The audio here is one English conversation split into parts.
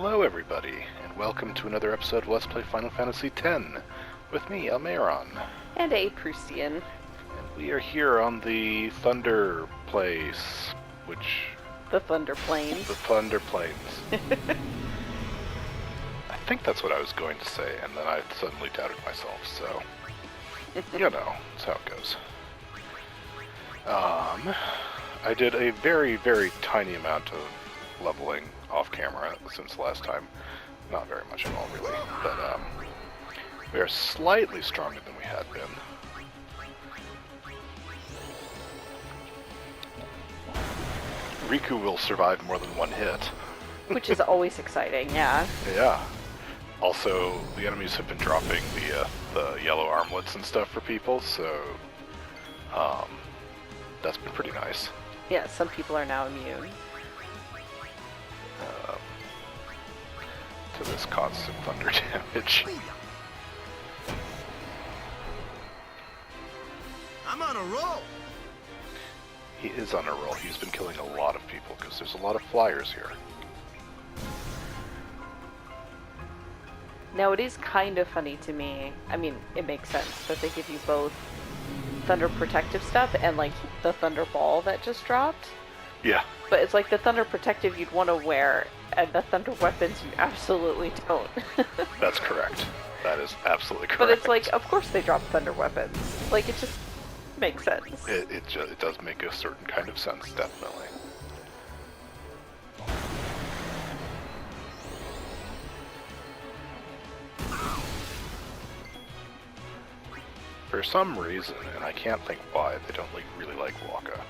Hello everybody, and welcome to another episode of Let's Play Final Fantasy X, with me, Almeiron. And Aproustian. And we are here on the Thunder Place, which... The Thunder Plains. The Thunder Plains. I think that's what I was going to say, and then I suddenly doubted myself, so... you know, that's how it goes. I did a very, very tiny amount of leveling off camera since last time. Not very much at all, really. But, we are slightly stronger than we had been. Rikku will survive more than one hit. Which is always exciting, yeah. Yeah. Also, the enemies have been dropping the yellow armlets and stuff for people, so that's been pretty nice. Yeah, some people are now immune. To this constant thunder damage. I'm on a roll! He is on a roll. He's been killing a lot of people because there's a lot of flyers here. Now, it is kind of funny to me. I mean, it makes sense that they give you both Thunder Protective stuff and, like, the Thunder Ball that just dropped. Yeah. But it's like the Thunder Protective you'd want to wear, and the Thunder Weapons you absolutely don't. That's correct. That is absolutely correct. But it's like, of course they drop Thunder Weapons. Like, it just makes sense. It does make a certain kind of sense, definitely. For some reason, and I can't think why, they don't really like Waka.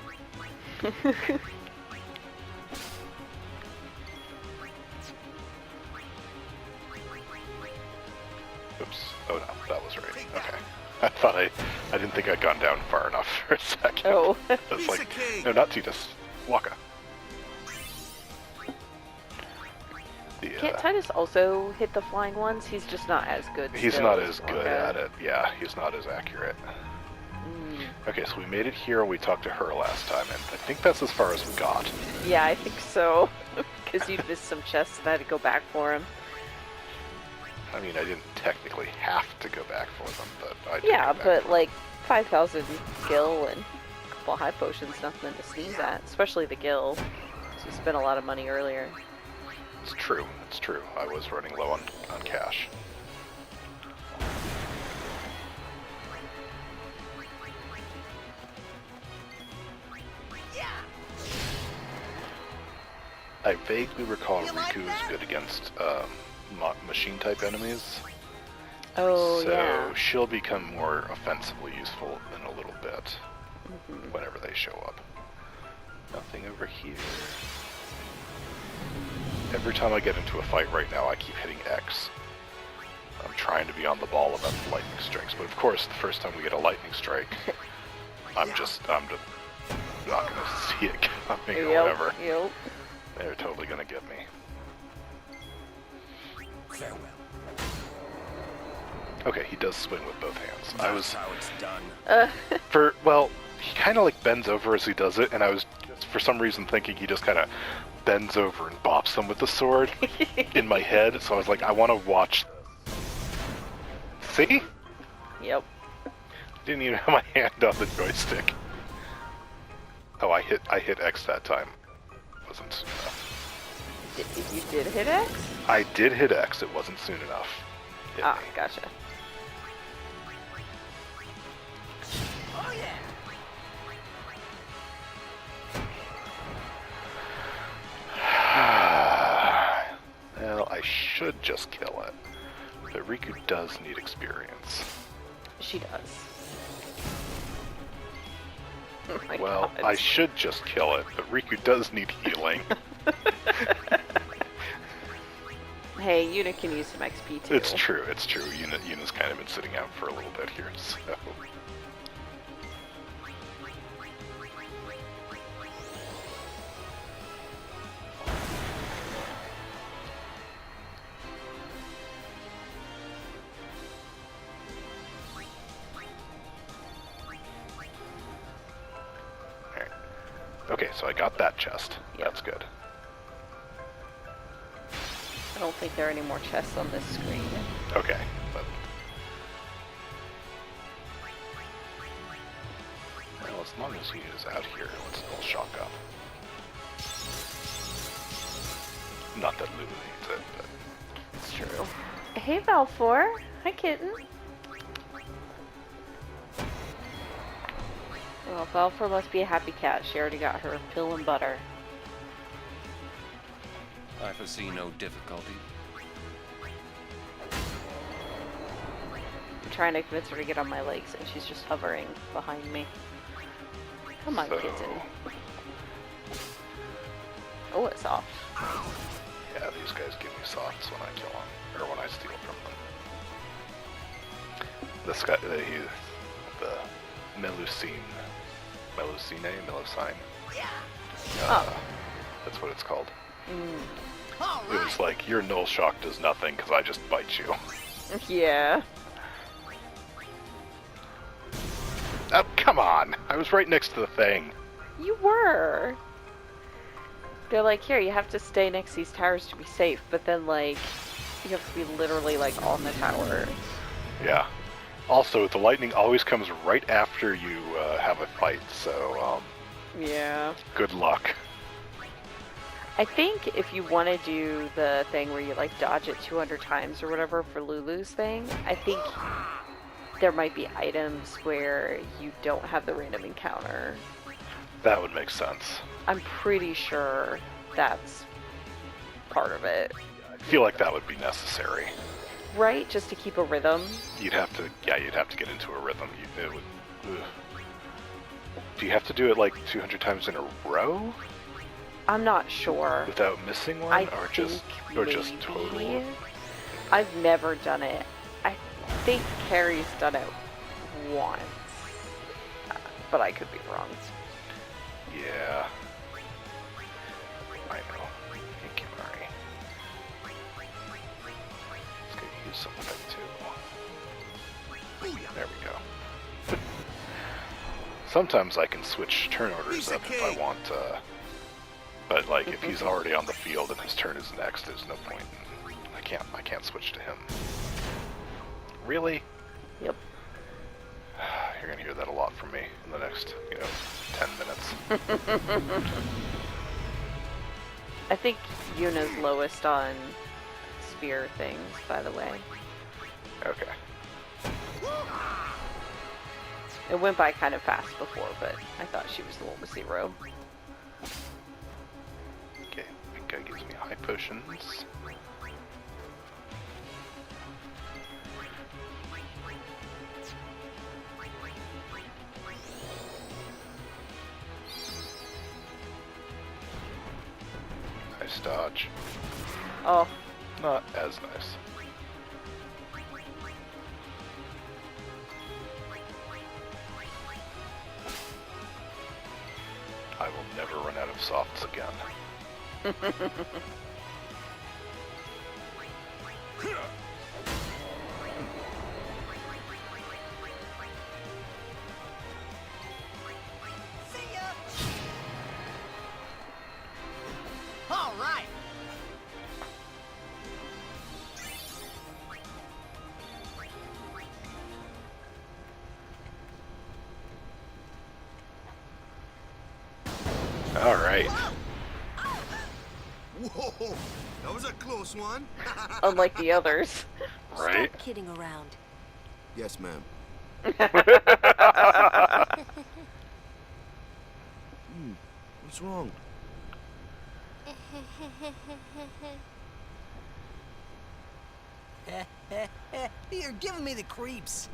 Oops. Oh no, that was right. Okay. I thought I didn't think I'd gone down far enough for a second. Oh. That's like, no, not Titus. Waka. Can't Titus also hit the flying ones? He's just not as good. He's still not as as good Waka. at it. Yeah, he's not as accurate. Okay, so we made it here and we talked to her last time, and I think that's as far as we got. Yeah, I think so. Because you'd missed some chests and I had to go back for him. I mean, I didn't technically have to go back for them, but I did Yeah, go back but for like 5,000 gil and a couple of high potions, nothing to sneeze at. Especially the gil. So you spent a lot of money earlier. them. It's true, it's true. I was running low on cash. I vaguely recall Rikku is good against machine-type enemies. Oh, so yeah. she'll become more offensively useful in a little bit whenever they show up. Nothing over here. Every time I get into a fight right now, I keep hitting X. I'm trying to be on the ball about the lightning strikes, but of course, the first time we get a lightning strike, I'm just not gonna see it coming or whatever. Yep. They're totally gonna get me. Farewell. Okay, he does swing with both hands. I was how it's done. well, he kind of like bends over as he does it, and I was for some reason thinking he just kind of bends over and bops them with the sword in my head. So I was like, I want to watch. See? Yep. Didn't even have my hand on the joystick. Oh, I hit X that time. Wasn't soon enough. You did hit X? I did hit X. It wasn't soon enough. Hit me. Gotcha. Oh yeah! Well, I should just kill it. But Rikku does need experience. She does. Oh my Well, God. I should just kill it, but Rikku does need healing. Hey, Yuna can use some XP too. It's true, it's true. Yuna's kind of been sitting out for a little bit here, so... Alright. Okay, so I got that chest. Yep. That's good. I don't think there are any more chests on this screen. Okay, but well, as long as he is out here, let's all shock up. Not that Lulu needs it, but It's true. Hey, Valfor. Hi, kitten. Well, Valfor must be a happy cat. She already got her pill and butter. I foresee no difficulty. I'm trying to convince her to get on my legs, and she's just hovering behind me. Come on, so kitten. Oh, it's soft. yeah, these guys give me softs when I kill them, or when I steal from them. This guy, the Melusine, that's what it's called. All It right. was like, your null shock does nothing because I just bite you. Yeah. Oh, come on! I was right next to the thing. You were. They're like, here, you have to stay next to these towers to be safe, but then, like, you have to be literally, like, on the tower. Yeah. Also, the lightning always comes right after you have a fight, so, Yeah. good luck. I think if you want to do the thing where you, like, dodge it 200 times or whatever for Lulu's thing, I think there might be items where you don't have the random encounter. That would make sense. I'm pretty sure that's part of it. I feel like that would be necessary. Right? Just to keep a rhythm. You'd have to get into a rhythm. It would, ugh. Do you have to do it like 200 times in a row I'm not sure. without missing one, I or think just maybe. total? I've never done it. I think Carrie's done it once, but I could be wrong. Yeah. I know. Thank you, Murray. Let's get use some of it too. There we go. Sometimes I can switch turn orders up if I want, but like if he's already on the field and his turn is next, there's no point. I can't switch to him. Really? Yep. You're gonna hear that a lot from me in the next, 10 minutes. I think Yuna's lowest on spear things, by the way. Okay. It went by kind of fast before, but I thought she was the one with 0. Okay, pink guy gives me high potions. Nice dodge. Oh, Not as nice. I will never run out of softs again. See ya. All right. All right. Whoa, that was a close one. unlike the others. Right? Stop kidding around. Yes, ma'am. What's wrong? You're giving me the creeps.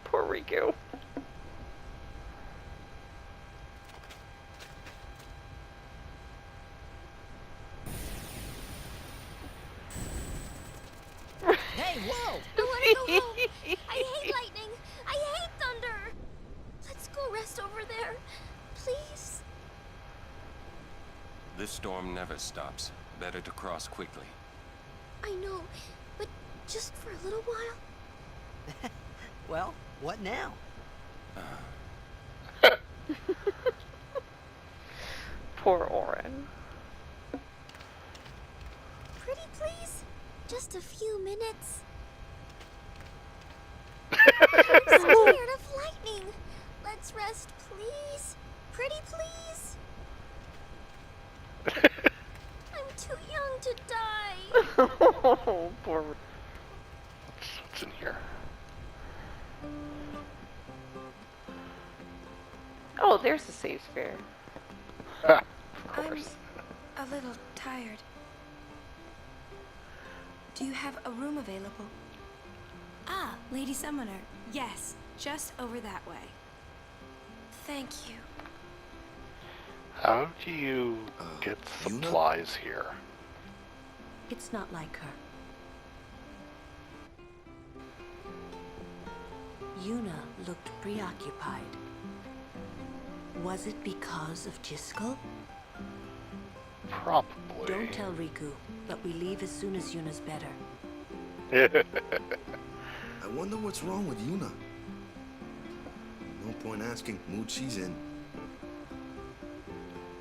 Poor Rikku. Hey, whoa! Don't let me go home. I hate lightning. I hate thunder. Let's go rest over there. Please. This storm never stops. Better to cross quickly. I know, but just for a little while. Well, what now? Poor Orin. Pretty please? Just a few minutes. I'm scared of lightning. Let's rest, please. Pretty please. I'm too young to die. Oh, poor. What's in here? Oh, there's the save spare. Ha! Of I'm course. a little tired. Do you have a room available? Ah, Lady Summoner. Yes, just over that way. Thank you. How do you get Yuna? supplies here? It's not like her. Yuna looked preoccupied. Was it because of Jiskel? Probably. Don't tell Rikku, but we leave as soon as Yuna's better. I wonder what's wrong with Yuna. No point asking. Mood she's in.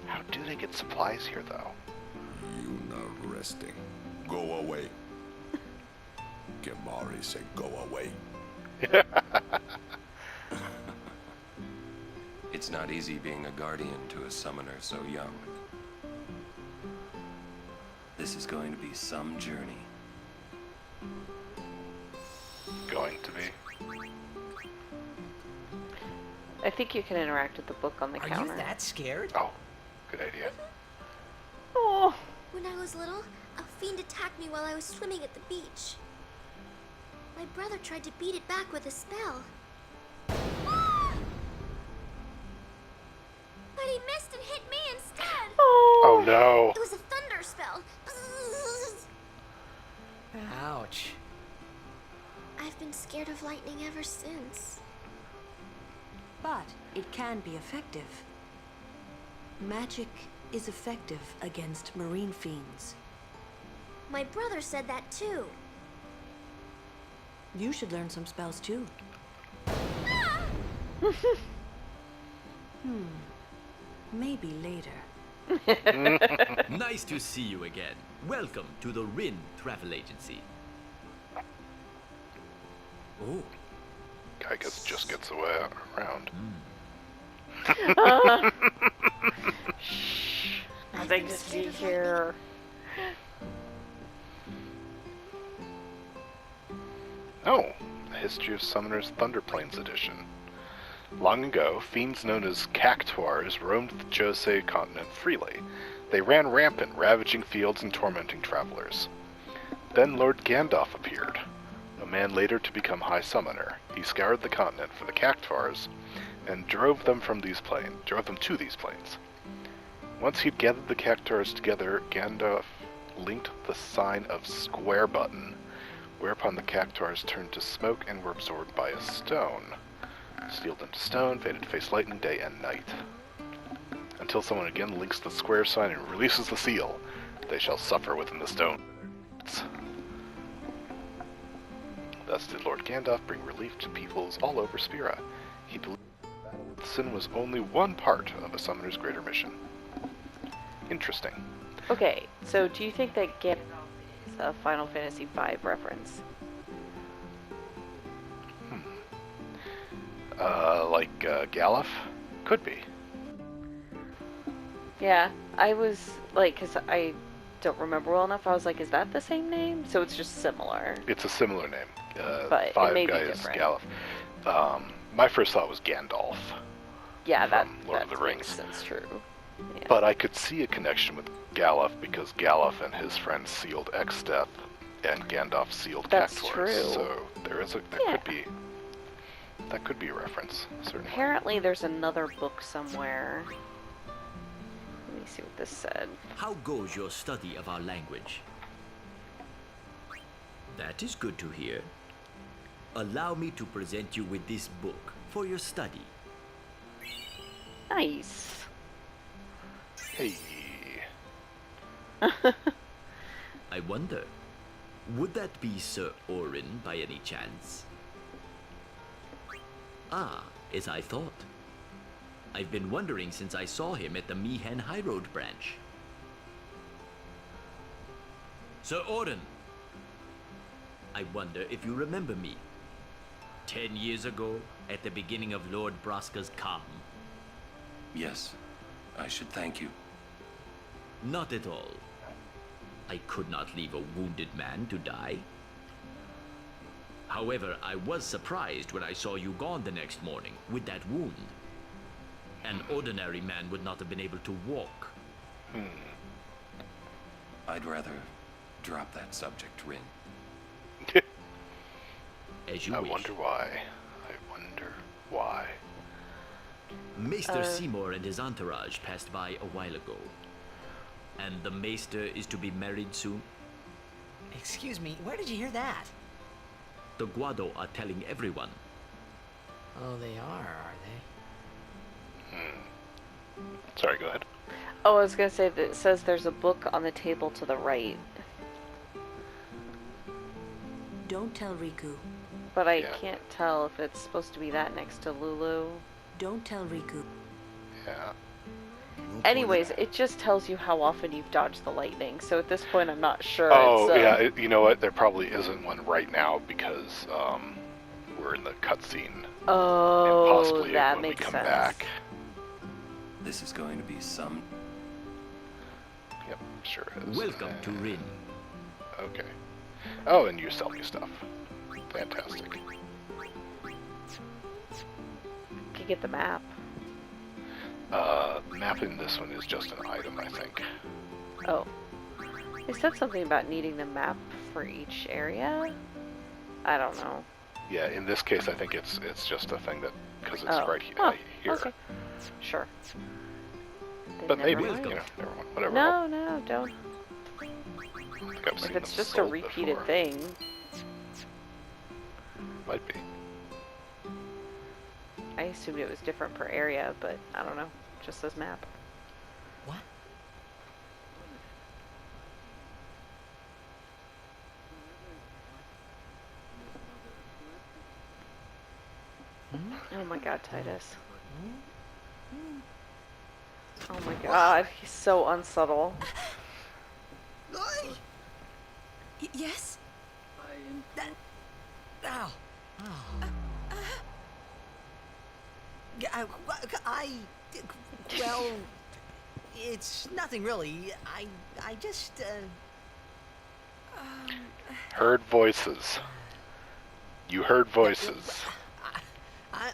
How do they get supplies here, though? Yuna resting. Go away. Kemari said go away. It's not easy being a guardian to a summoner so young. This is going to be some journey. Going to be. I think you can interact with the book on the Are counter. you that scared? Oh, good idea. Oh, When I was little, a fiend attacked me while I was swimming at the beach. My brother tried to beat it back with a spell. Ah! But he missed and hit me instead. Oh no! It was a thunder spell. Bzzz. Ouch. I've been scared of lightning ever since. But it can be effective. Magic is effective against marine fiends. My brother said that too. You should learn some spells too. Ah! Maybe later. Nice to see you again. Welcome to the Rin Travel Agency. Oh, Guy just gets away around. I've nothing been to scared see of here. Oh, the History of Summoners Thunderplains edition. Long ago, fiends known as cactuars roamed the Josei continent freely. They ran rampant, ravaging fields and tormenting travelers. Then Lord Gandalf appeared, a man later to become High Summoner. He scoured the continent for the cactuars and drove them to these plains. Once he'd gathered the cactuars together, Gandalf linked the sign of square button, whereupon the cactuars turned to smoke and were absorbed by a stone. Sealed into stone, fated to face lightning day and night. Until someone again links the square sign and releases the seal, they shall suffer within the stone. Thus did Lord Gandalf bring relief to peoples all over Spira. He believed that sin was only one part of a summoner's greater mission. Interesting. Okay, so do you think that Gandalf is a Final Fantasy V reference? Galuf? Could be. Yeah, I was like, because I don't remember well enough, I was like, is that the same name? So it's just similar. It's a similar name. But it Five may be guy is different. Galuf. My first thought was Gandalf. Yeah, that, From Lord of that the makes Rings. sense, true. Yeah. But I could see a connection with Galuf because Galuf and his friends sealed Exdeath, and Gandalf sealed That's Cactuars. true. So that could be a reference, certainly. Apparently there's another book somewhere. Let me see what this said. how goes your study of our language? That is good to hear. Allow me to present you with this book for your study. Nice. Hey. I wonder, would that be Sir Orin by any chance? Ah, as I thought. I've been wondering since I saw him at the Mihen High Road branch. Sir Orden. I wonder if you remember me. 10 years ago, at the beginning of Lord Braska's calm. Yes, I should thank you. Not at all. I could not leave a wounded man to die. However, I was surprised when I saw you gone the next morning with that wound. An ordinary man would not have been able to walk. I'd rather drop that subject, Rin. As you I wish. wonder why. I wonder why. Maester Seymour and his entourage passed by a while ago. And the Maester is to be married soon? Excuse me, where did you hear that? The Guado are telling everyone. Oh, they are they? Sorry, go ahead. Oh, I was gonna say that it says there's a book on the table to the right, Don't tell Rikku. but I Yeah. can't tell if it's supposed to be that next to Lulu. Don't tell Rikku. Yeah. No point Anyways, in- it just tells you how often you've dodged the lightning, so at this point I'm not sure. Oh, it's, yeah, you know what? There probably isn't one right now because we're in the cutscene. And Oh, possibly that when we makes come sense. back. This is going to be some... Yep, sure is. Welcome to Rin. Okay. Oh, and you sell me stuff. Fantastic. You get the map. Mapping this one is just an item, I think. Oh. They said something about needing the map for each area? I don't know. Yeah, in this case, I think it's just a thing that because it's Oh. right Oh, here. okay. Sure. Then But never maybe, mind. you know, never mind. Whatever. No, don't. I think I've seen If it's them just a sold repeated before. thing. Might be. I assumed it was different per area, but I don't know. Just says map. What? Oh my god, Titus. Oh my god, he's so unsubtle. Yes? Ow. Well, it's nothing really. I just, Heard voices. You heard voices.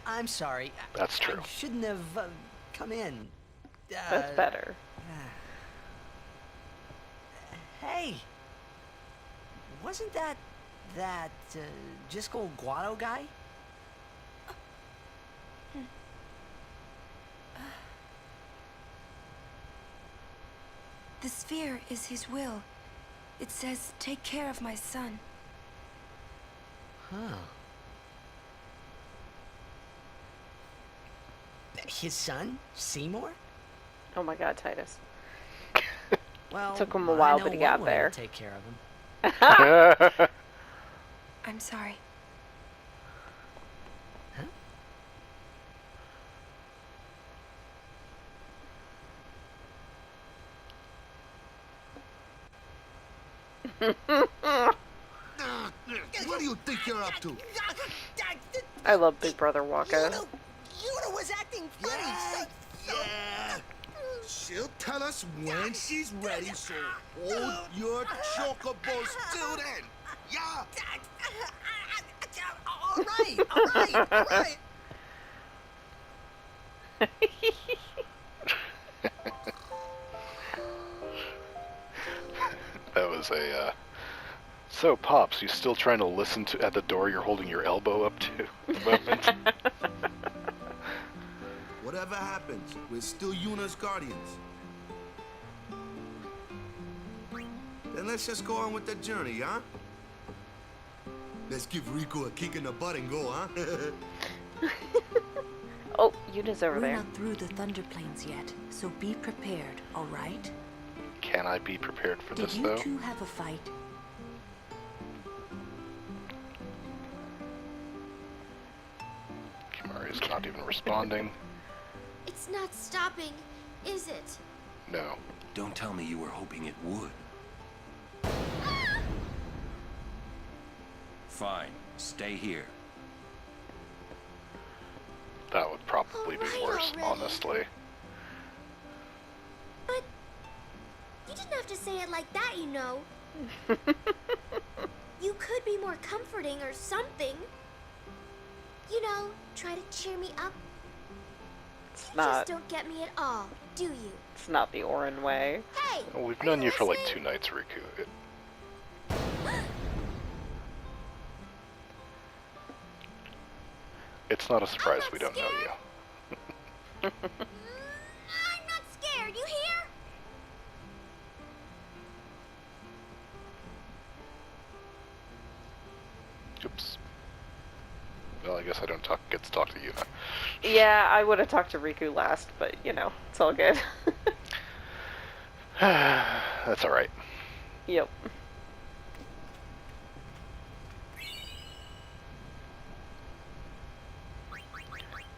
I'm sorry. That's true. I shouldn't have come in. That's better. Hey, wasn't that Jiskel Guado guy? The sphere is his will. It says, take care of my son. Huh. His son, Seymour? Oh my god, Titus. Well, Took him a while, I know but he got one way there. to take care of him. I'm sorry. What do you think you're up to? I love Big Brother Waka. Yuna was acting funny. Yeah. She'll tell us when she's ready, so hold your chocobos till then. Yeah. All right. That was a, So, Pops, you still trying to listen to at the door you're holding your elbow up to at the moment? Whatever happens, we're still Yuna's guardians. Then let's just go on with the journey, huh? Let's give Rikku a kick in the butt and go, huh? Oh, Yuna's over We're there. not through the Thunder Plains yet, so be prepared, all right? Can I be prepared for Did this, you though? two have a fight? Kimari's not even responding. It's not stopping, is it? No. Don't tell me you were hoping it would. Fine. Stay here. That would probably be Alright worse, already. honestly. But you didn't have to say it like that, you know. You could be more comforting or something. You know, try to cheer me up. It's You not. just don't get me at all, do you? It's not the Orin way. Hey! Well, we've are known you for like listening? 2 nights, Rikku. It's not a surprise not we don't know scared. you. I'm not scared, you hear? Oops. Well, I guess I don't get to talk to Yuna. Yeah, I would have talked to Rikku last, but you know, it's all good. That's alright. Yep.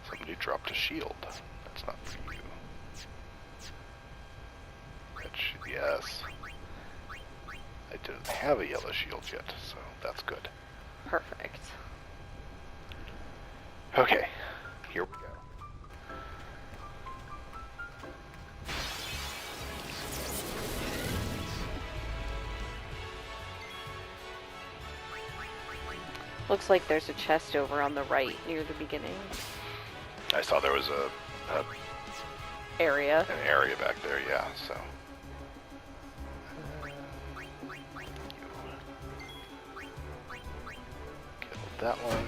Somebody dropped a shield. That's not for you. Yes. I didn't have a yellow shield yet, so that's good. Perfect. Okay, here we go. Looks like there's a chest over on the right near the beginning I saw there was area. an area back there, yeah, so. Killed that one.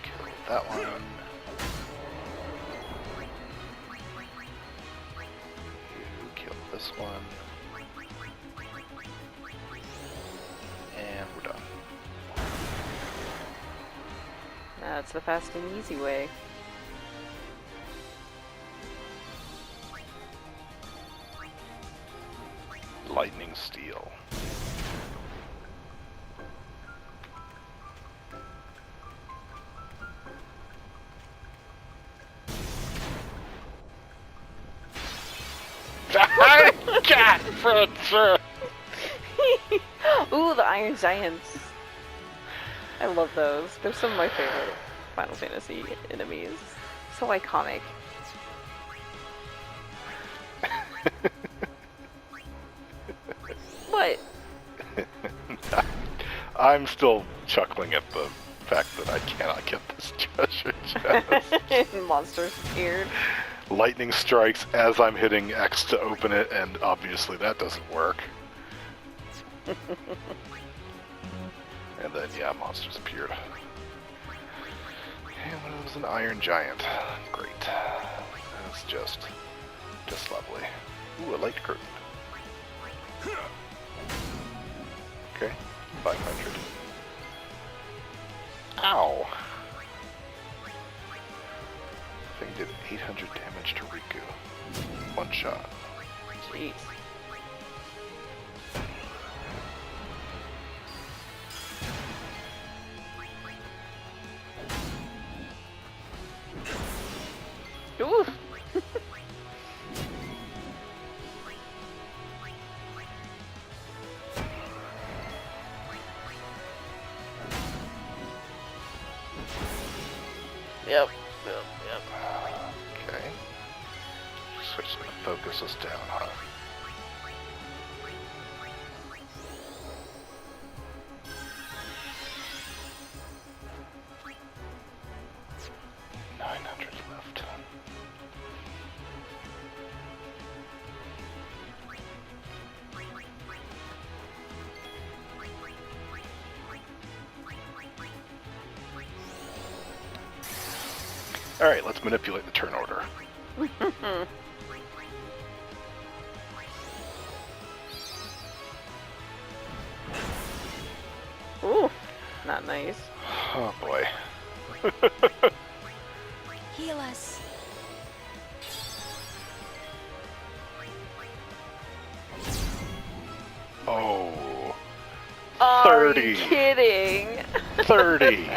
Killed that one. You killed this one. And we're done. That's the fast and easy way. Lightning steel. Cat for sure. Ooh, the Iron Giants. I love those. They're some of my favorite Final Fantasy enemies. So iconic. What? I'm still chuckling at the fact that I cannot get this treasure chest. Monsters appeared. Lightning strikes as I'm hitting X to open it, and obviously that doesn't work. And then, yeah, monsters appeared. And it was an iron giant. Great. That's just lovely. Ooh, a light curtain. Okay, 500. Ow! Thing did 800 damage to Rikku. One shot. Jeez. Ooh. Yep. Okay. Switch the focus us down, huh? Left. Alright, let's manipulate the turn order. Ooh, not nice. Oh boy. Heal us. Oh. Are 30. you kidding? 30.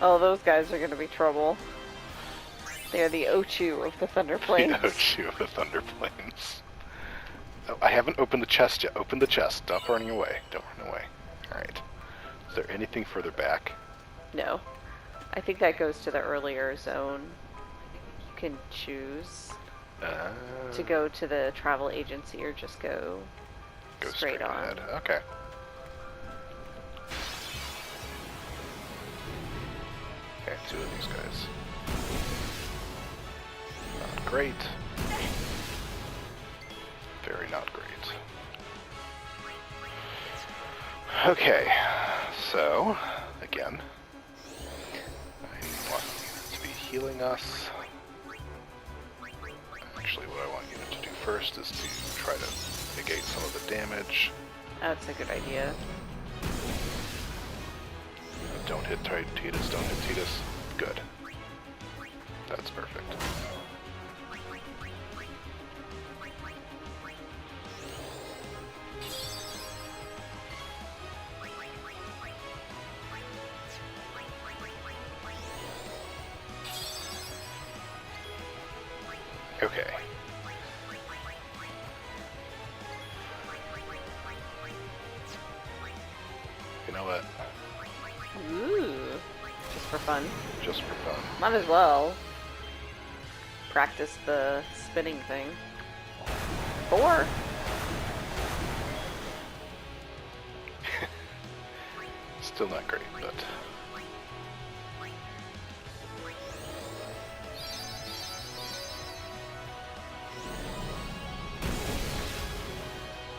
Oh, those guys are gonna be trouble. They are the Ochu of the Thunder Plains. The Ochu of the Thunder Plains. Oh, I haven't opened the chest yet. Open the chest. Stop running away. Don't run away. Alright. Is there anything further back? No. I think that goes to the earlier zone. You can choose to go to the travel agency or just go straight on. Ahead. Okay. Okay, 2 of these guys. Not great. Very not great. Okay, so, again, I want you to be healing us. Actually, what I want you to do first is to try to negate some of the damage. That's a good idea. Don't hit Titus, don't hit Titus. Good. That's perfect. Okay. You know what? Ooh. Just for fun. Just for fun. Might as well practice the spinning thing. Or Still not great, but...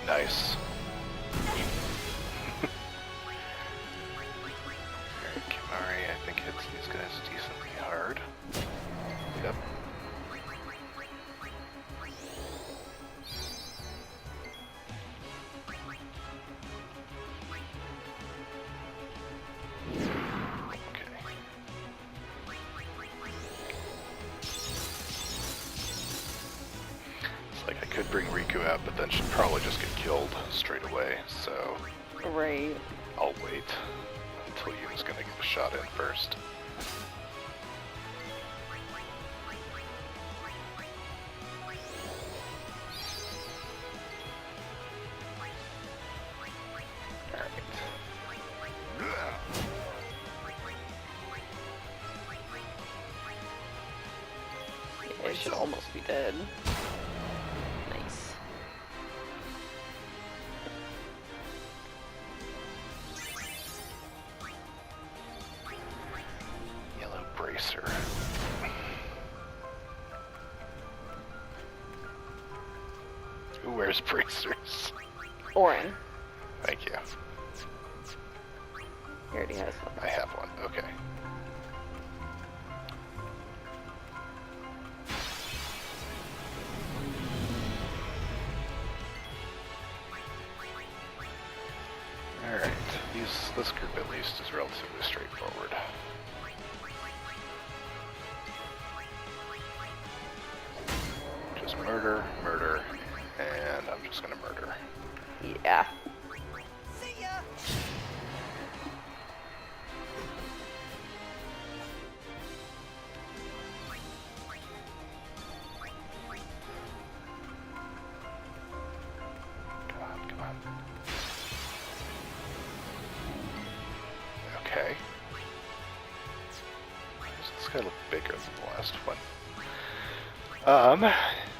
Nice. Kimari, I think, hits these guys decently hard. Yep. It's like I could bring Rikku out, but then she'd probably just get killed straight away, so... right. I'll wait until Yuna's gonna get a shot in first. It should almost be dead. Nice. Yellow bracer. Who wears bracers? Orin. Thank you. He already has one. I have one. Okay. Alright, this group at least is relatively straightforward. Just murder, murder, and I'm just gonna murder. Yeah. See ya! Come on, come on. Okay. Does this guy look bigger than the last one?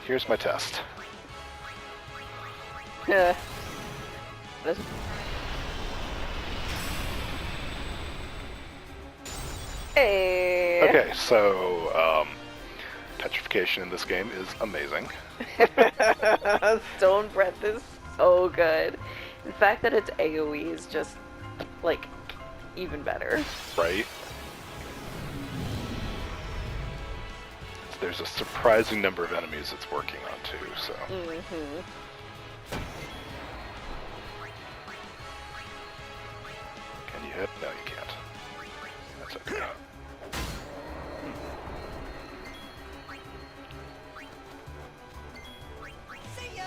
Here's my test. Yeah. This. Hey. Okay, so, petrification in this game is amazing. Stone breath is so good. The fact that it's AoE is just, like, even better. Right? There's a surprising number of enemies it's working on too, so... Mm-hmm. Can you hit? No, you can't. That's okay. See ya!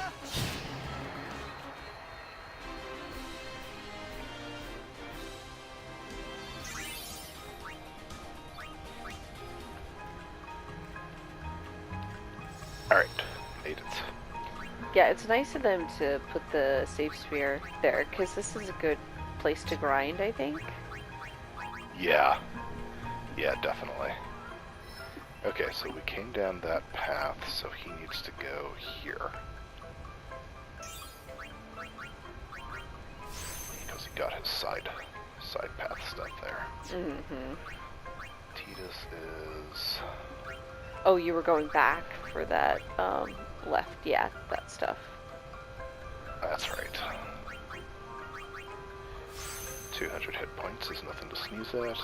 Alright, made it. Yeah, it's nice of them to put the safe sphere there, because this is a good place to grind, I think. Yeah. Yeah, definitely. Okay, so we came down that path, so he needs to go here. Because he got his side path stuff there. Mm-hmm. Titus is... Oh, you were going back for that, left, yeah, that stuff. That's right. 200 hit points is nothing to sneeze at.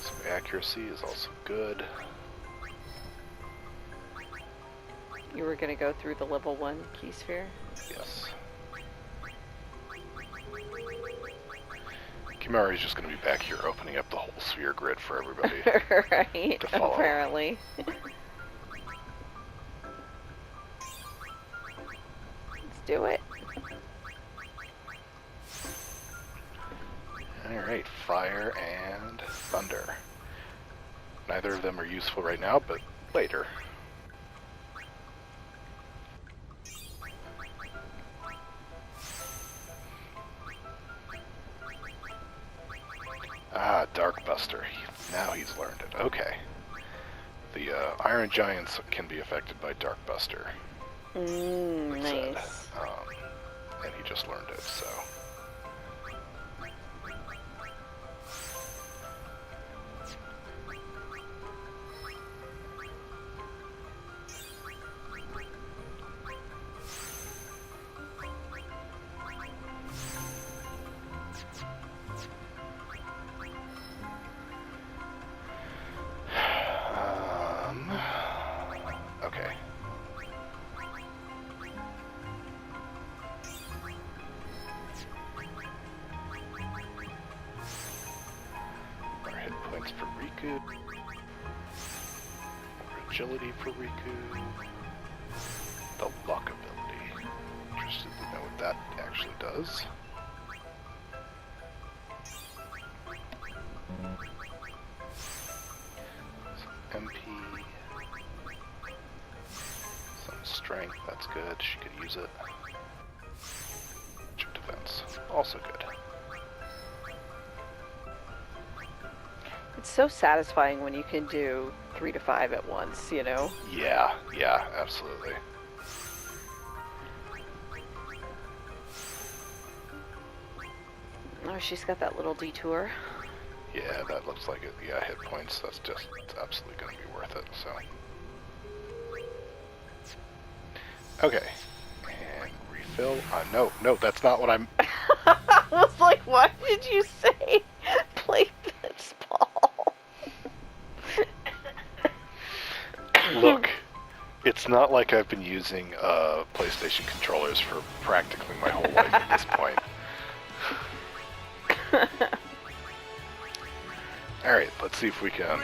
Some accuracy is also good. You were gonna go through the level 1 key sphere? Yes. Kimari's just going to be back here opening up the whole sphere grid for everybody Right, to follow. apparently. Let's do it. Alright, fire and thunder. Neither of them are useful right now, but later. Ah, Darkbuster. Now he's learned it. Okay. The Iron Giants can be affected by Darkbuster. Nice. Said. And he just learned it, so... Okay. More hit points for Rikku. More agility for Rikku. The luck ability. Interested to know what that actually does. Some MP. Some strength, that's good. She could use it. Chip defense, also good. It's so satisfying when you can do 3 to 5 at once, you know? Yeah, absolutely. Oh, she's got that little detour. Yeah, that looks like it. Yeah, hit points, that's just, it's absolutely going to be worth it, so. Okay. And refill. No, that's not what I'm... I was like, what did you say? Play this ball. Look, it's not like I've been using PlayStation controllers for practically my whole life at this point. Alright, let's see if we can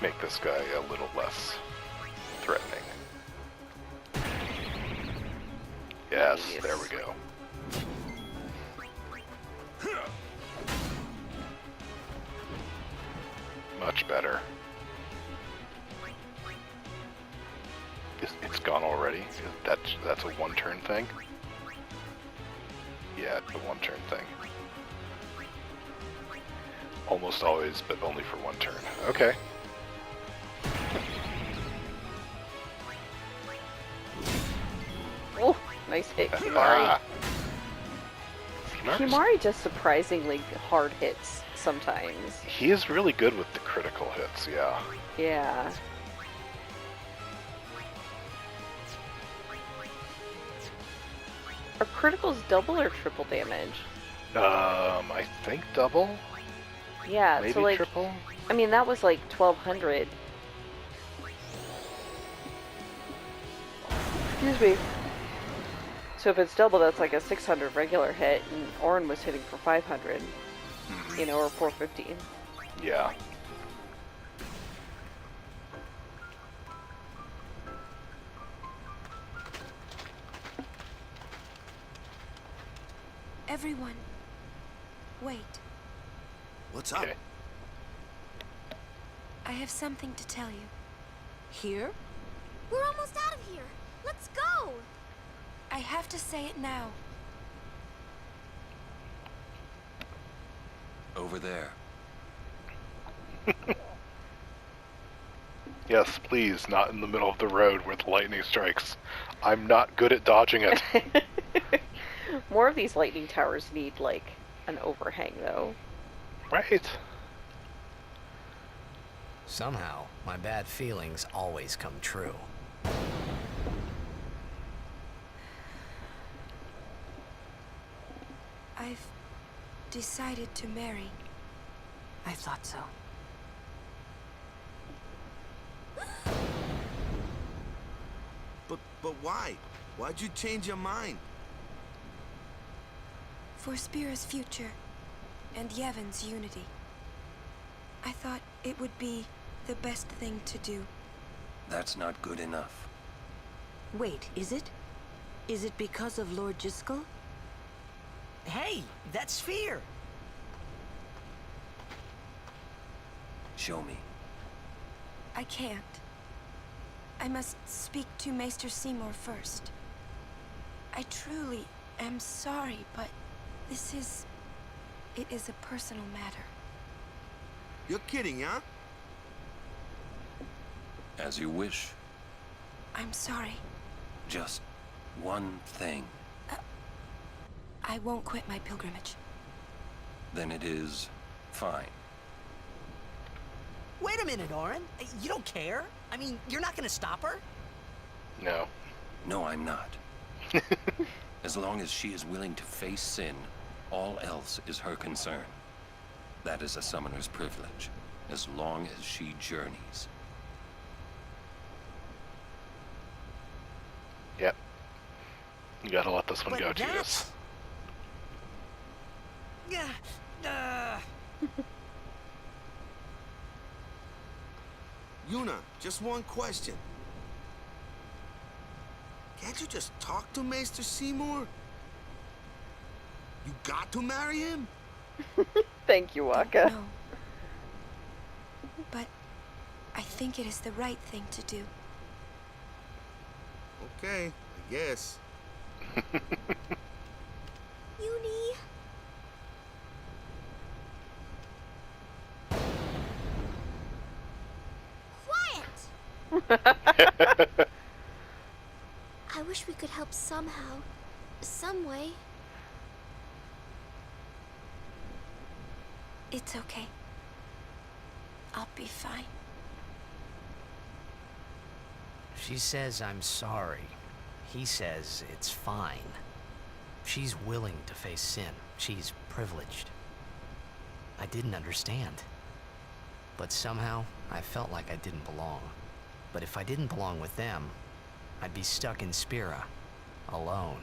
make this guy a little less threatening. Yes, there we go. Much better. It's gone already? That's a one-turn thing? Yeah, it's a one-turn thing. Almost always, but only for one turn. Okay. Oh, nice hit, Kimari. Kimari does surprisingly hard hits sometimes. He is really good with the critical hits, yeah. Yeah. Are criticals double or triple damage? I think double? Yeah, Maybe so like, triple? I mean, that was like 1200. Excuse me. So if it's double, that's like a 600 regular hit, and Orin was hitting for 500. You know, or 450. Yeah. Everyone, wait. What's up? Okay. I have something to tell you. Here? We're almost out of here. Let's go. I have to say it now. Over there. Yes, please, not in the middle of the road where the lightning strikes. I'm not good at dodging it. More of these lightning towers need, like, an overhang, though. Right. Somehow, my bad feelings always come true. I've decided to marry. I thought so. But why? Why'd you change your mind? For Spira's future and Yevon's unity. I thought it would be the best thing to do. That's not good enough. Wait, is it? Is it because of Lord Jiskel? Hey, that's Sphere! Show me. I can't. I must speak to Maester Seymour first. I truly am sorry, but this is... it is a personal matter. You're kidding, huh? As you wish. I'm sorry. Just one thing. I won't quit my pilgrimage. Then it is fine. Wait a minute, Orin. You don't care? I mean, you're not gonna stop her? No. No, I'm not. As long as she is willing to face sin, all else is her concern. That is a summoner's privilege, as long as she journeys. Yep. You gotta let this one But go, Titus. that's... Yuna, just one question. Can't you just talk to Maester Seymour? You got to marry him? Thank you, Waka. No. But I think it is the right thing to do. Okay, I guess. Uni. Quiet! I wish we could help somehow. Some way. It's okay. I'll be fine. She says I'm sorry. He says it's fine. She's willing to face sin. She's privileged. I didn't understand. But somehow, I felt like I didn't belong. But if I didn't belong with them, I'd be stuck in Spira, alone.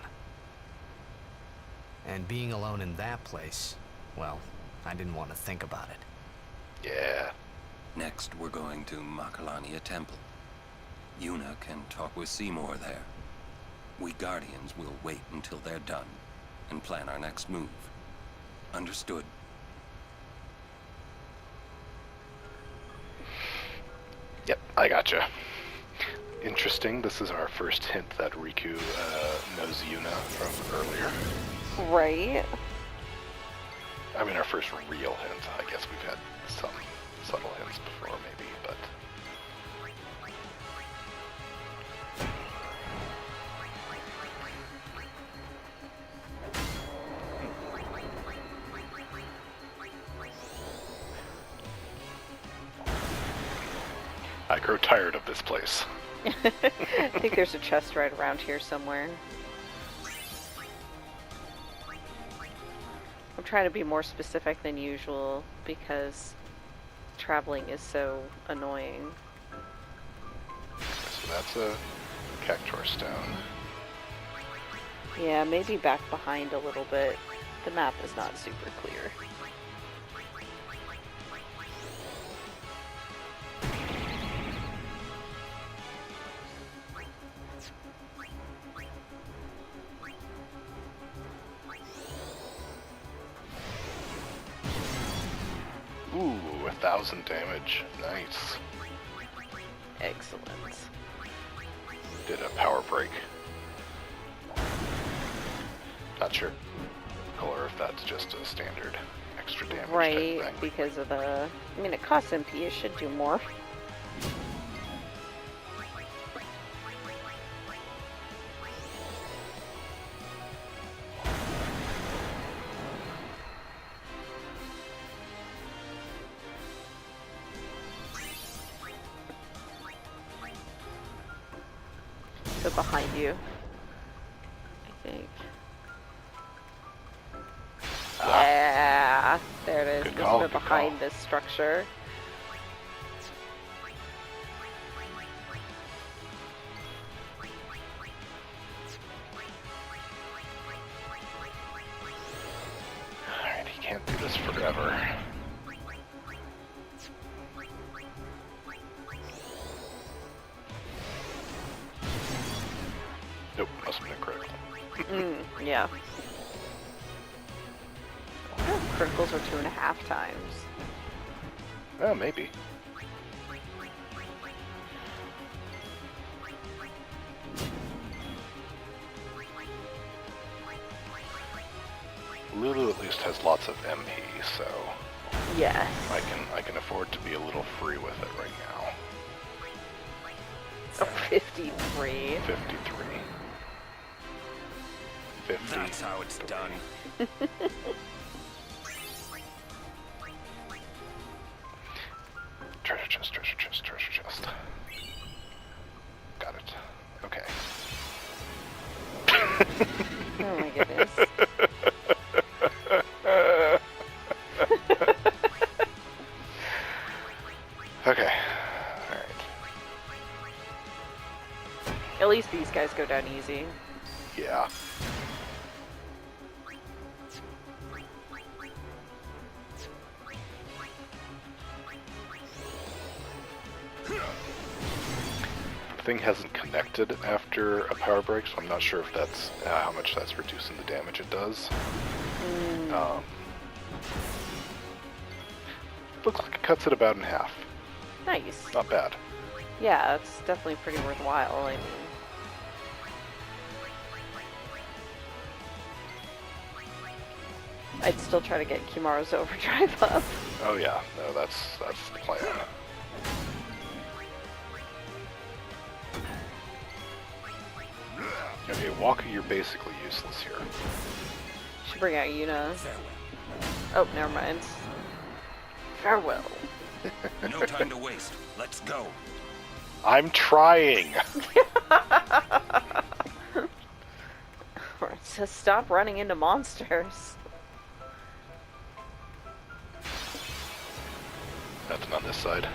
And being alone in that place, well, I didn't want to think about it. Yeah. Next, we're going to Macalania Temple. Yuna can talk with Seymour there. We Guardians will wait until they're done and plan our next move. Understood? Yep, I gotcha. Interesting, this is our first hint that Rikku knows Yuna from earlier. Right. I mean, our first real hint. I guess we've had some subtle hints before, maybe, but... I grow tired of this place. I think there's a chest right around here somewhere. I'm trying to be more specific than usual because traveling is so annoying. So that's a Cactuar stone. Yeah, maybe back behind a little bit. The map is not super clear. Ooh, 1,000 damage. Nice. Excellent. Did a power break. Not sure. Or if that's just a standard extra damage Right, type thing. because of the... I mean, it costs MP, it should do more. So behind you, I think. Yeah, there it is. Good Just call, we're good behind call. this structure. Alright, he can't do this forever. Nope, must have been critical. Yeah. I wonder if criticals are 2.5 times. Oh, maybe. Lulu at least has lots of MP, so Yes. I can afford to be a little free with it right now. Oh, 53. 53. 50. That's how it's done. Treasure chest, treasure chest, treasure chest. Got it. Okay. Oh my goodness. Okay. Alright. At least these guys go down easy. Yeah. The thing hasn't connected after a power break, so I'm not sure if that's how much that's reducing the damage it does. Looks like it cuts it about in half. Nice. Not bad. Yeah, it's definitely pretty worthwhile. I mean, I'd still try to get Kimaru's overdrive up. Oh yeah, no, that's the plan. Okay, Walker, you're basically useless here. Should bring out Yuna. Oh, never mind. Farewell. No time to waste. Let's go. I'm trying! Or just stop running into monsters. Nothing on this side.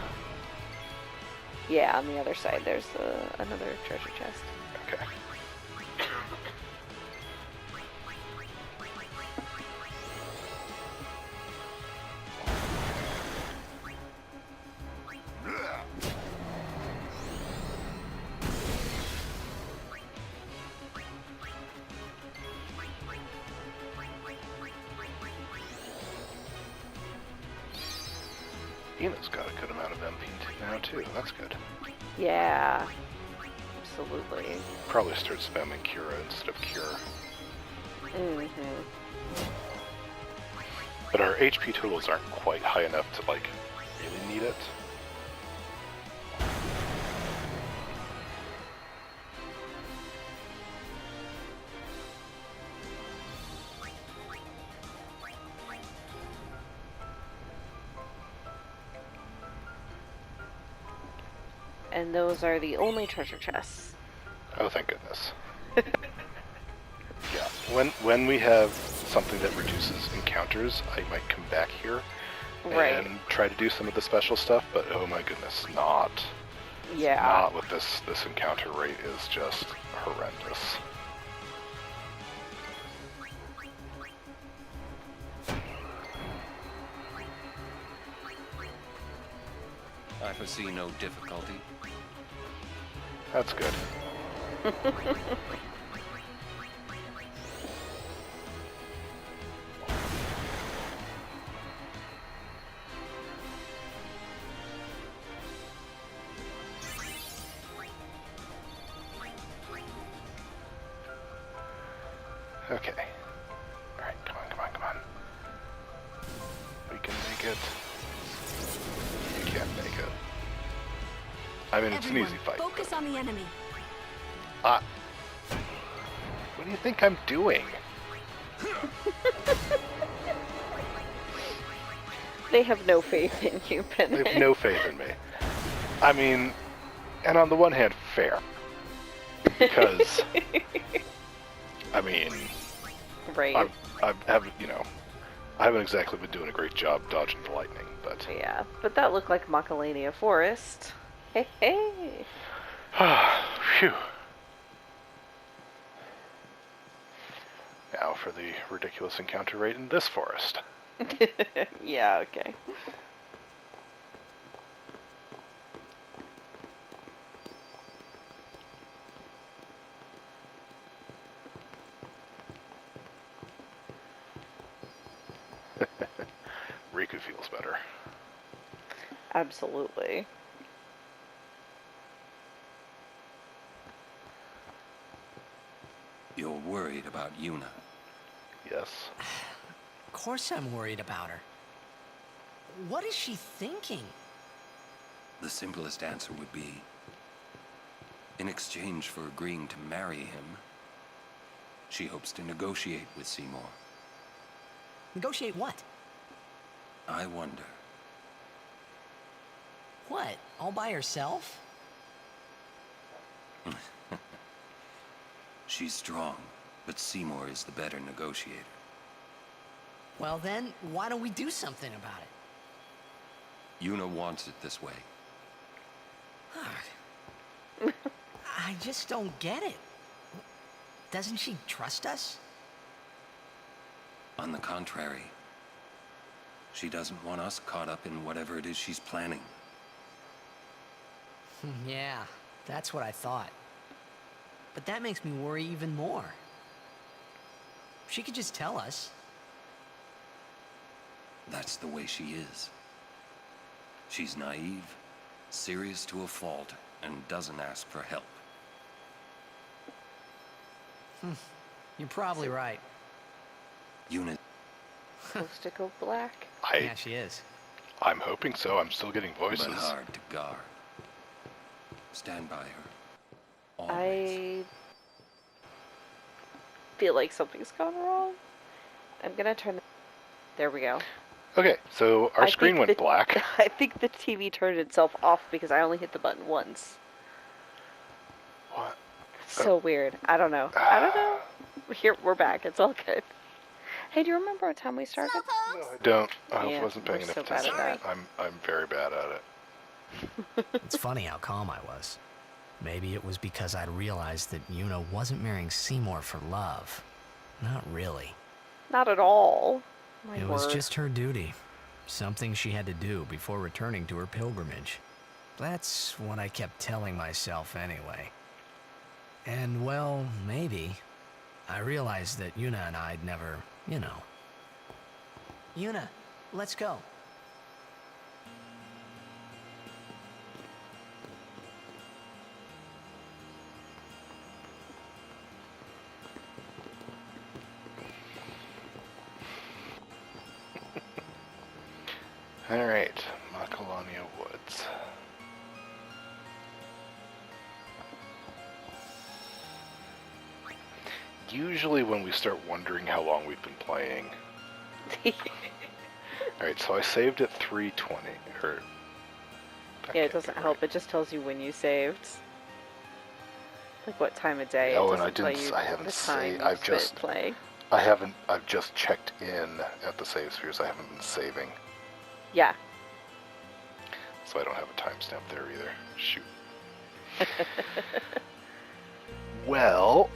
Yeah, on the other side there's another treasure chest. Okay. Yuna's got a good amount of MP now too. That's good. Yeah, absolutely. Probably start spamming Cura instead of Cure. But our HP totals aren't quite high enough to like really need it. And those are the only treasure chests. Oh, thank goodness. Yeah, when we have something that reduces encounters, I might come back here and try to do some of the special stuff, but oh my goodness, not with this encounter rate is just horrendous. I foresee no difficulty. That's good. Okay. Alright, come on, come on, come on. We can make it. You can't make it. I mean, it's an easy fight. Focus on the enemy. What do you think I'm doing? They have no faith in you, They Bennett. have no faith in me. I mean, and on the one hand, fair. Because, I mean, Right. I haven't exactly been doing a great job dodging the lightning, but... Yeah, but that looked like Macalania Forest. Hey, hey. Phew. Now for the ridiculous encounter rate in this forest. Yeah, okay. Rikku feels better. Absolutely. You're worried about Yuna. Yes. Of course I'm worried about her. What is she thinking? The simplest answer would be, in exchange for agreeing to marry him, she hopes to negotiate with Seymour. Negotiate what? I wonder. What? All by herself? She's strong, but Seymour is the better negotiator. Well then, why don't we do something about it? Yuna wants it this way. I just don't get it. Doesn't she trust us? On the contrary, she doesn't want us caught up in whatever it is she's planning. Yeah, that's what I thought. But that makes me worry even more. She could just tell us. That's the way she is. She's naive, serious to a fault, and doesn't ask for help. You're probably right. Yuna, Supposed to go black. Yeah, she is. I'm hoping so. I'm still getting voices. but hard to guard. Stand by her. Always. I feel like something's gone wrong. I'm gonna turn the... There we go. Okay, so our I screen think went the- black. I think the TV turned itself off because I only hit the button once. What? So weird. I don't know. Here, we're back. It's all good. Hey, do you remember what time we started? No, I don't. I Yeah, wasn't paying we're enough so bad at attention. that. I'm very bad at it. It's funny how calm I was. Maybe it was because I'd realized that Yuna wasn't marrying Seymour for love. Not really. Not at all. My It was word. just her duty. Something she had to do before returning to her pilgrimage. That's what I kept telling myself anyway. And well, maybe. I realized that Yuna and I'd never, you know. Yuna, let's go. Alright, Macalania Woods. Usually when we start wondering how long we've been playing... Alright, so I saved at 3:20, or... that Yeah, it can't doesn't be help. right. It just tells you when you saved. Like what time of day. Oh, It and I doesn't tell didn't- you I haven't the sa- time you I've spent just- playing. I've just checked in at the save spheres. I haven't been saving, Yeah. so I don't have a timestamp there either. Shoot. Well...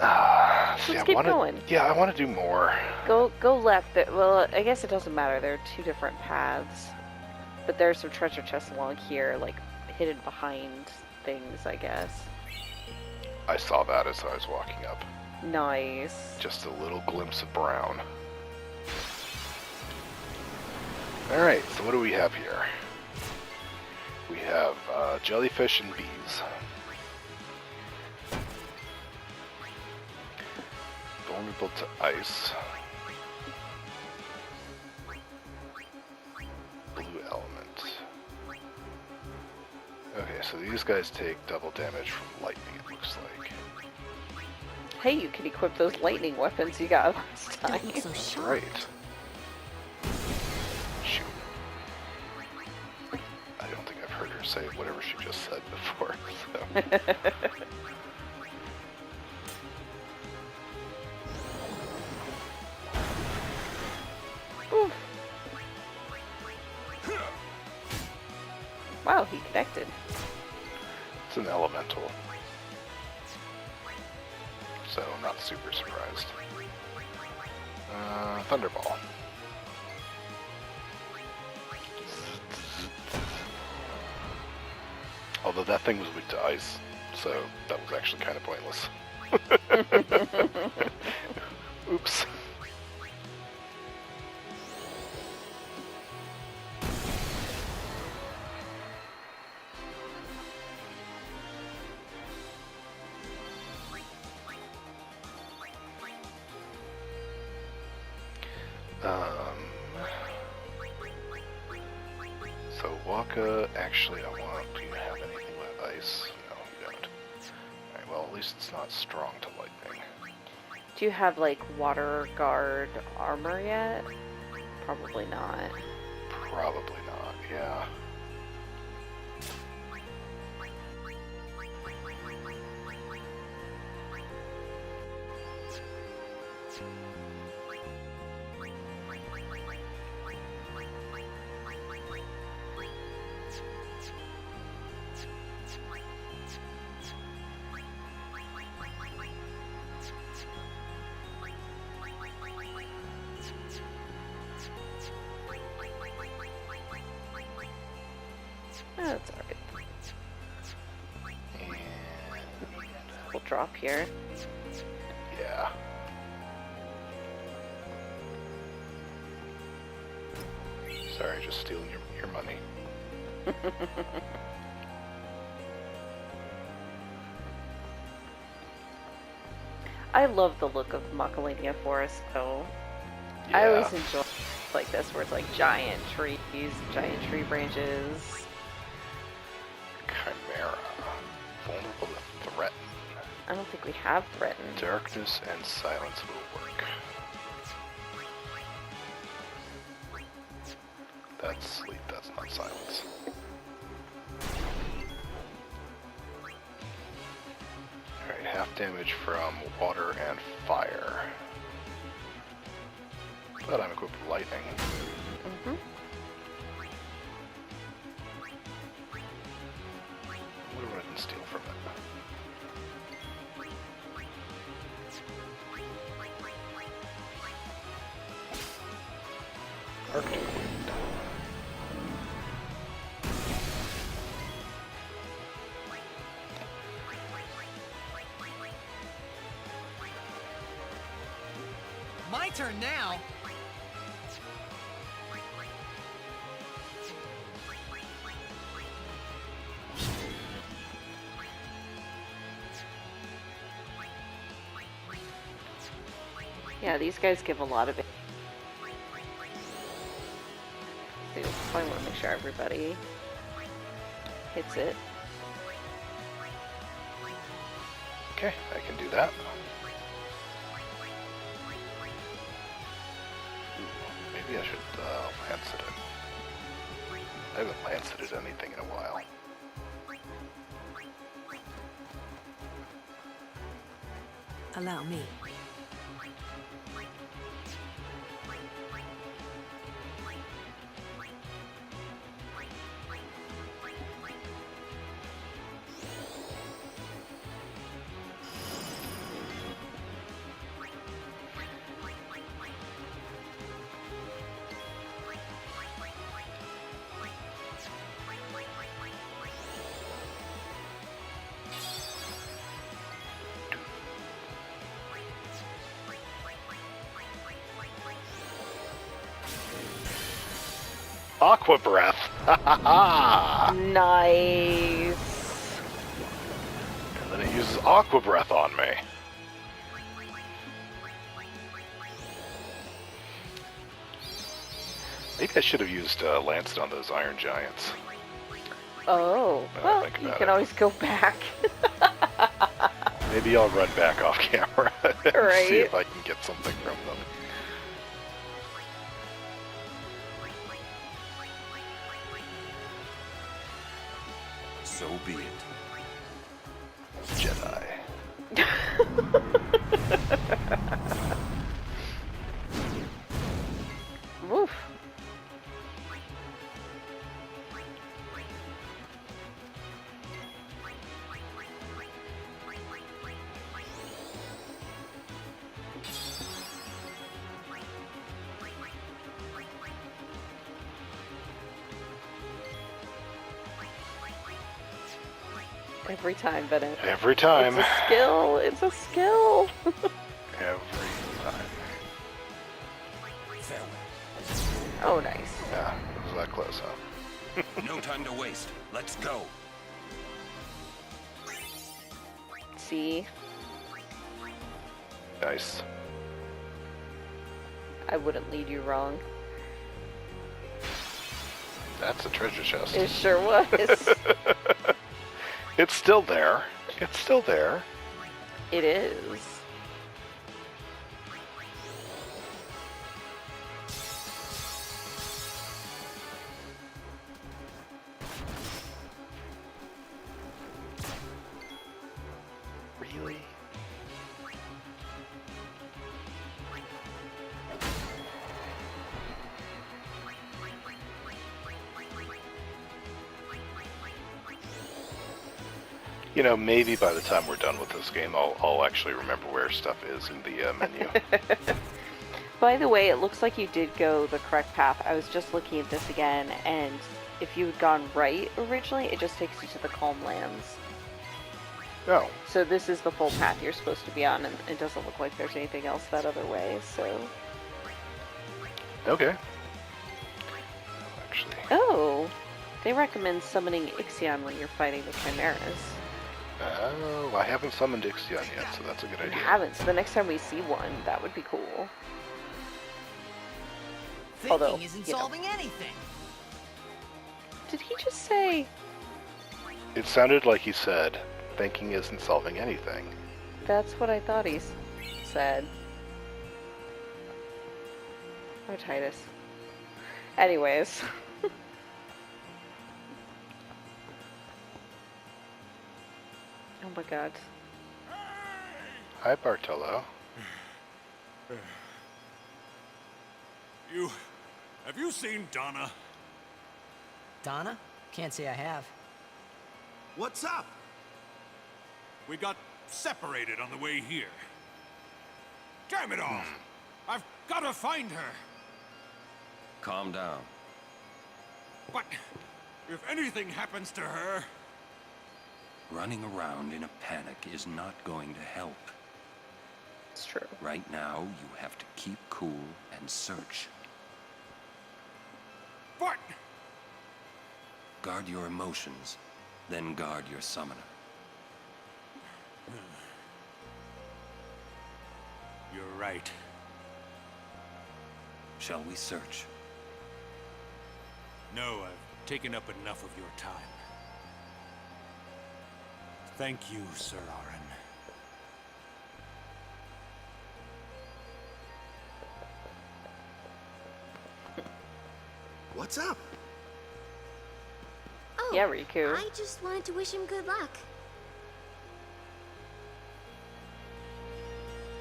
Let's keep going. Yeah, I want to do more. Go left. Well, I guess it doesn't matter. There are two different paths. But there's some treasure chests along here, like hidden behind things, I guess. I saw that as I was walking up. Nice. Just a little glimpse of brown. Alright, so what do we have here? We have jellyfish and bees. Thunderbolt to ice. Blue element. Okay, so these guys take double damage from lightning, it looks like. Hey, you can equip those lightning weapons you got last time. Don't look so That's sharp. right. Shoot. I don't think I've heard her say whatever she just said before, so. Oof. Wow, he connected. It's an elemental. So, not super surprised. Thunderball. Although that thing was weak to ice, so that was actually kind of pointless. Oops. So Waka, actually I want, do you have anything with ice? No, you don't. Alright, well at least it's not strong to lightning. Do you have like water guard armor yet? Probably not. Probably not, yeah. Oh, that's alright. And We'll drop here. yeah. Sorry, just stealing your money. I love the look of Macalania Forest, though. Yeah. I always enjoy like this, where it's like giant trees, giant tree branches. Chimera. Vulnerable to threaten. I don't think we have threatened. Darkness and silence will work. That's sleep, that's not silence. Alright, half damage from water and fire. But I'm equipped with lightning. Mm-hmm. What do I can steal from it? Arctic Wind. My turn now. Yeah, these guys give a lot of it. So you probably want to make sure everybody hits it. Okay, I can do that. Maybe I should lancet it. I haven't lanceted anything in a while. Allow me. Aqua Breath! Ha ha ha! Nice. And then it uses Aqua Breath on me. Maybe I should have used Lancet on those Iron Giants. Oh, Now I well, think you about can it. always go back. Maybe I'll run back off camera and see Right. if I can get something from them. So be it. Jedi. Woof. Every time, Bennett. Every time. It's a skill. It's a skill. Every time. Oh, nice. Yeah, it was that close, huh? No time to waste. Let's go. See, Nice. I wouldn't lead you wrong. That's a treasure chest. It sure was. It's still there. It's still there. It is. Really? You know, maybe by the time we're done with this game, I'll actually remember where stuff is in the menu. By the way, it looks like you did go the correct path. I was just looking at this again, and if you had gone right originally, it just takes you to the Calm Lands. No. So this is the full path you're supposed to be on, and it doesn't look like there's anything else that other way, so... Okay. Actually. Oh! They recommend summoning Ixion when you're fighting the Chimeras. Oh, I haven't summoned Ixion yet, so that's a good You idea. haven't, so the next time we see one, that would be cool. Thinking Although, isn't you know. solving anything. Did he just say... It sounded like he said, thinking isn't solving anything. That's what I thought he said. Oh, Titus. Anyways. Oh my god. Hi, Bartolo. Have you seen Donna? Donna? Can't say I have. What's up? We got separated on the way here. Damn it all! I've got to find her. Calm down. But if anything happens to her, Running around in a panic is not going to help. It's true. Right now, you have to keep cool and search. but Guard your emotions, then guard your summoner. you're right. Shall we search? No, I've taken up enough of your time. Thank you, Sir Aaron. What's up? Oh, Yeah, Rikku. I just wanted to wish him good luck.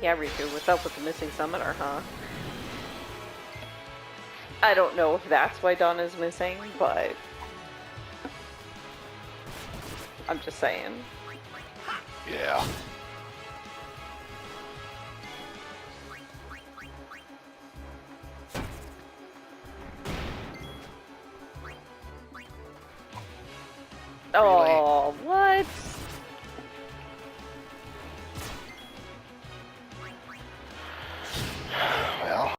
Yeah, Rikku, what's up with the missing summoner, huh? I don't know if that's why Donna's missing, but... I'm just saying. Yeah. Oh, what? Well,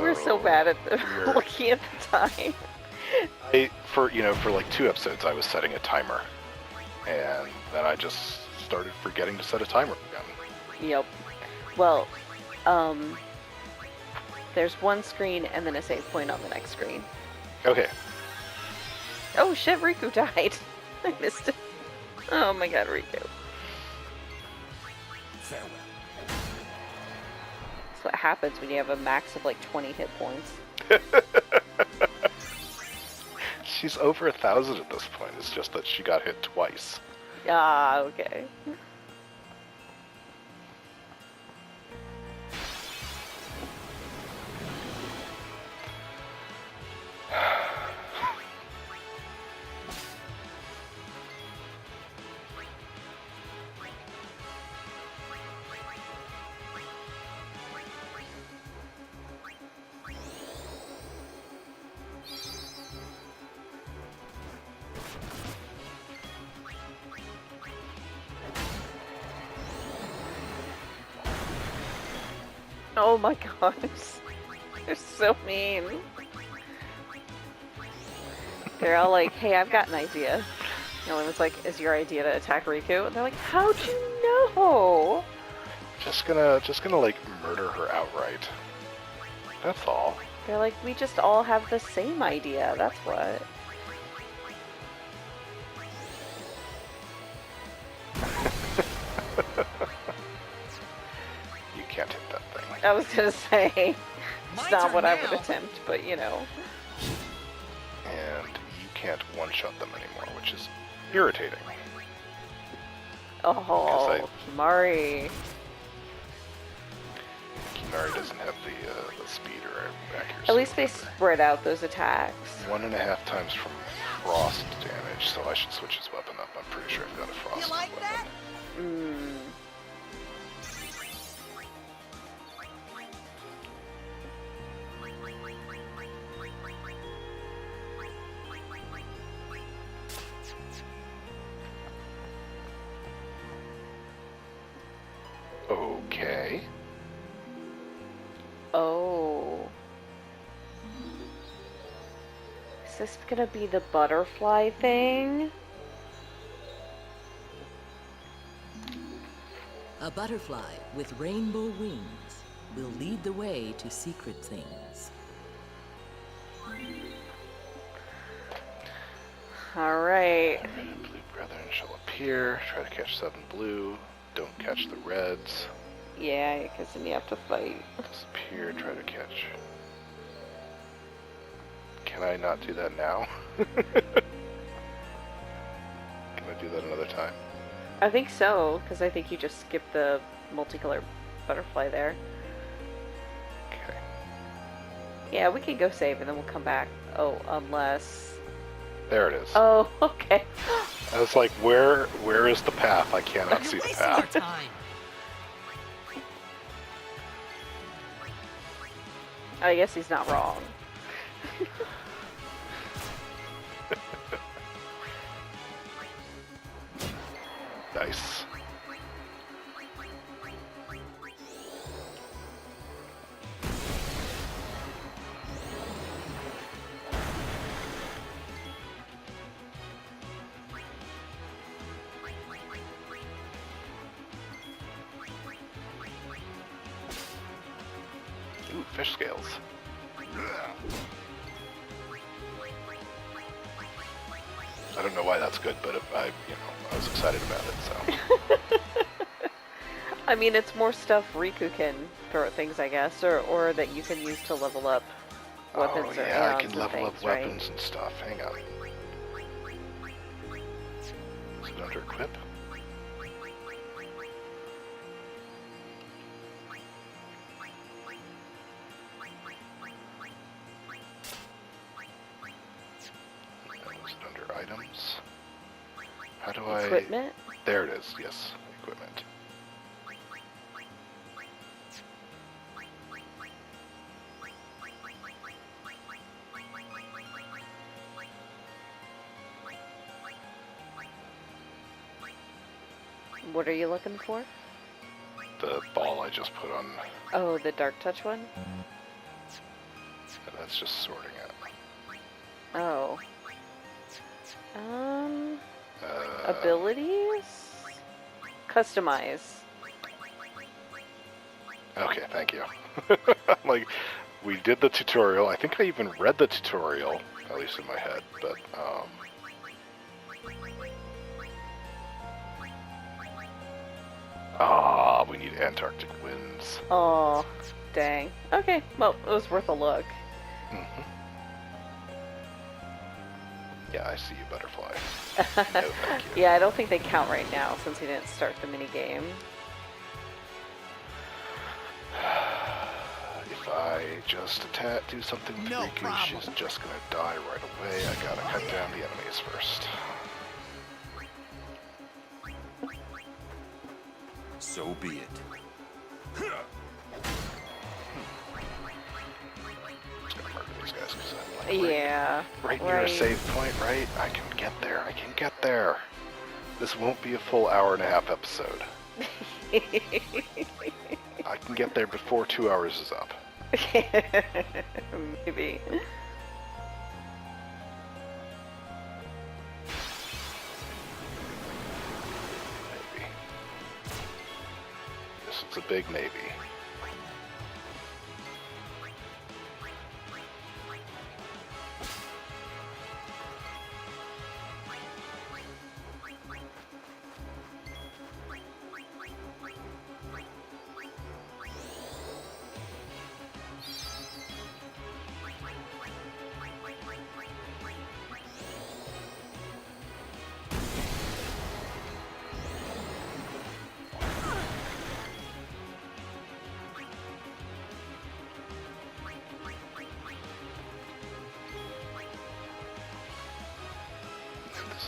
We're so bad at we're- looking at the time. for like 2 episodes, I was setting a timer, and then I just started forgetting to set a timer again. Yep. Well, There's one screen and then a save point on the next screen. Okay. Oh shit, Rikku died. I missed it. Oh my god, Rikku. Farewell. That's what happens when you have a max of like 20 hit points. She's over 1,000 at this point. It's just that she got hit twice. Ah, okay. Oh my god, they're so mean. They're all like, hey, I've got an idea. The only one's like, is your idea to attack Rikku? And they're like, how'd you know? Just gonna like murder her outright. That's all. They're like, we just all have the same idea, that's what. You can't hit that thing. I was gonna say, it's not what I would attempt, but you know. And you can't one-shot them anymore, which is irritating. Oh, Kimari. Kimari doesn't have the speed or accuracy. At least they spread out those attacks. 1.5 times from frost damage, so I should switch his weapon up. I'm pretty sure I've got a frost You like weapon. that? Mm. Okay. Oh. Is this gonna be the butterfly thing? A butterfly with rainbow wings will lead the way to secret things. Alright. Red and blue brethren shall appear. Try to catch 7 blue. Don't catch the reds. Yeah, because then you have to fight. Disappear. Try to catch. Can I not do that now? Can I do that another time? I think so, because I think you just skipped the multicolored butterfly there. Okay. Yeah, we can go save and then we'll come back. Oh, unless... There it is. Oh, okay. I was like, where is the path? I cannot see the path. I guess he's not wrong. Nice. Ooh, fish scales. I don't know why that's good, but I was excited about it, so. I mean, it's more stuff Rikku can throw at things, I guess, or that you can use to level up weapons oh, or yeah, I add-ons can level and up things, weapons right? and stuff. Hang on. Is it under equip? Is it under items? How do I... Equipment? There it is, yes. Equipment. What are you looking for? The ball I just put on, Oh, the dark touch one? that's just sorting it. Oh. Abilities? Customize. Okay, thank you. I'm like, we did the tutorial. I think I even read the tutorial, at least in my head, but, we need Antarctic winds. Oh, dang. Okay, well, it was worth a look. Mm-hmm. Yeah, I see you, butterfly. No, thank you. Yeah, I don't think they count right now since he didn't start the mini game. If I just do something to Rikku, she's just gonna die right away. I gotta cut down the enemies first. So be it. I'm just gonna murder these guys because I'm like, Yeah. right near a save point, right? I can get there. I can get there. This won't be a full hour-and-a-half episode. I can get there before 2 hours is up. Maybe. Maybe. This is a big maybe.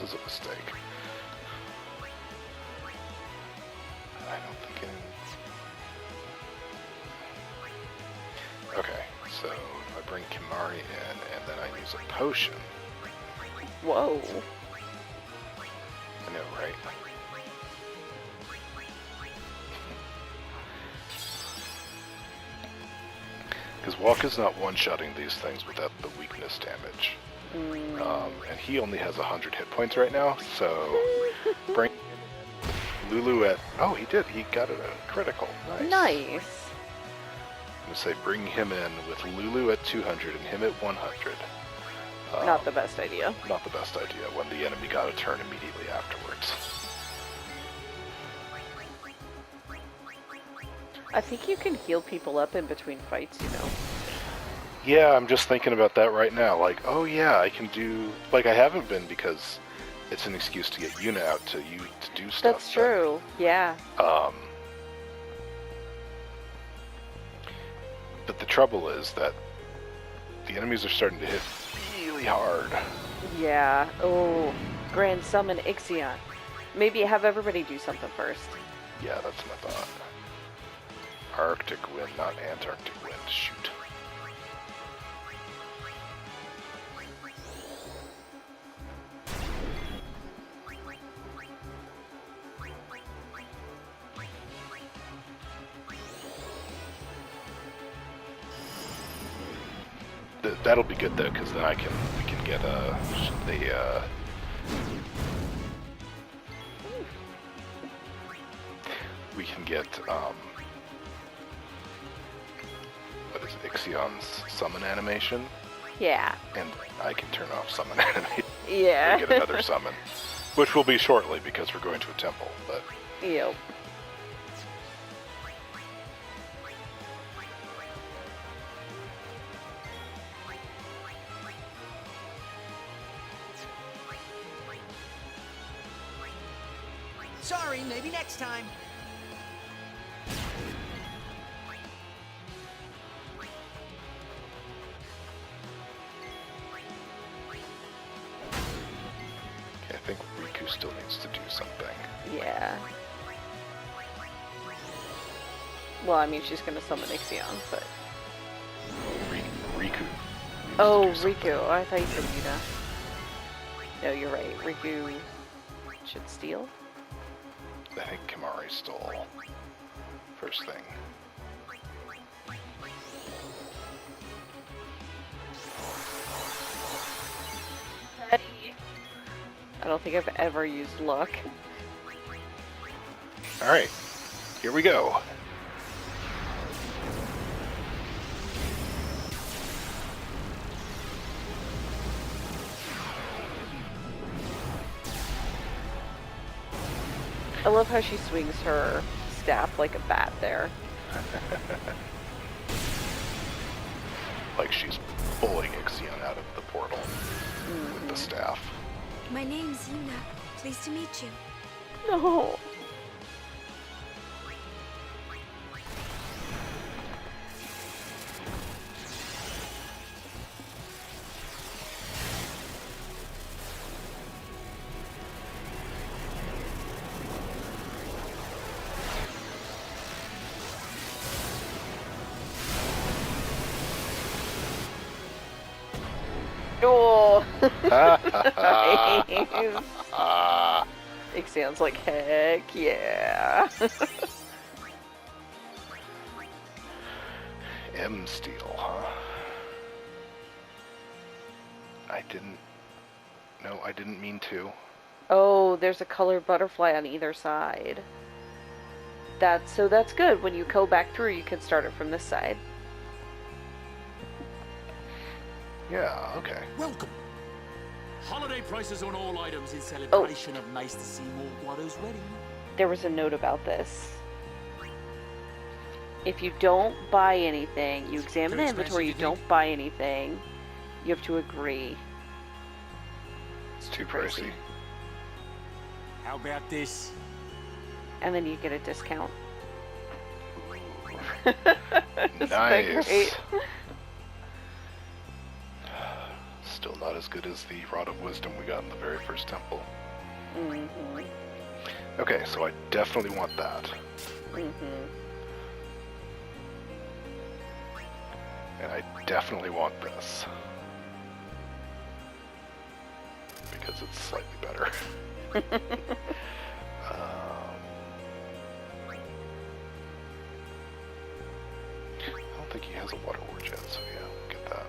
This is a mistake. I don't think it... Okay, so if I bring Kimari in and then I use a potion... Whoa. I know, right? Because Walka's not one-shotting these things without the weakness damage. And he only has 100 hit points right now, so bring Lulu at... Oh, he did. He got it a critical. Nice. Nice. I'm going to say bring him in with Lulu at 200 and him at 100. Not the best idea. Not the best idea when the enemy got a turn immediately afterwards. I think you can heal people up in between fights, you know. Yeah, I'm just thinking about that right now. Like, oh yeah, I can do... Like, I haven't been because it's an excuse to get Yuna out to do stuff. That's true, yeah. But the trouble is that the enemies are starting to hit really hard. Yeah. Oh, Grand Summon Ixion. Maybe have everybody do something first. Yeah, that's my thought. Arctic wind, not Antarctic wind. Shoot. That'll be good though, because then we can get we can get what is it, Ixion's summon animation? Yeah. And I can turn off summon animation. Yeah. And get another summon, which will be shortly because we're going to a temple. But Yep. Sorry, maybe next time. okay, I think Rikku still needs to do something. Yeah. Well, I mean, she's gonna summon Ixion, but... Rikku. Oh, Rikku. I thought you said Yuna. No, you're right. Rikku should steal. I think Kimari stole first thing. I don't think I've ever used luck. Alright, here we go. I love how she swings her staff like a bat there. Like she's pulling Ixion out of the portal with the staff. My name's Yuna. Pleased to meet you. No. Oh. Nice. It sounds like heck yeah. M Steel, huh? I didn't mean to. Oh, there's a colored butterfly on either side. That's good. When you go back through, you can start it from this side. Yeah, okay. Welcome. Holiday prices on all items in celebration of Maester Seymour Guado's wedding. There was a note about this. If you don't buy anything, you examine the inventory, you don't buy anything, you have to agree. It's too pricey. How about this? And then you get a discount. Nice. Still not as good as the Rod of Wisdom we got in the very first temple. Mm-hmm. Okay, so I definitely want that. Mm-hmm. And I definitely want this. Because it's slightly better. I don't think he has a water word yet, so yeah, we'll get that.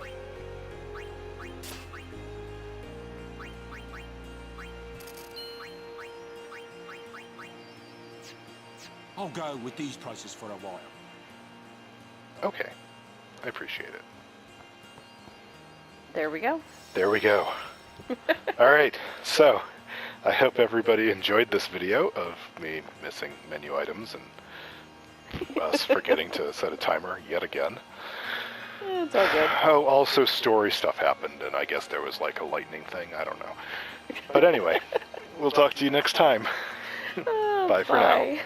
I'll go with these prices for a while. Okay, I appreciate it. There we go. There we go. Alright, so I hope everybody enjoyed this video of me missing menu items and us forgetting to set a timer yet again. It's all good. Oh, also story stuff happened, and I guess there was like a lightning thing, I don't know. But anyway, we'll talk to you next time. Bye for now.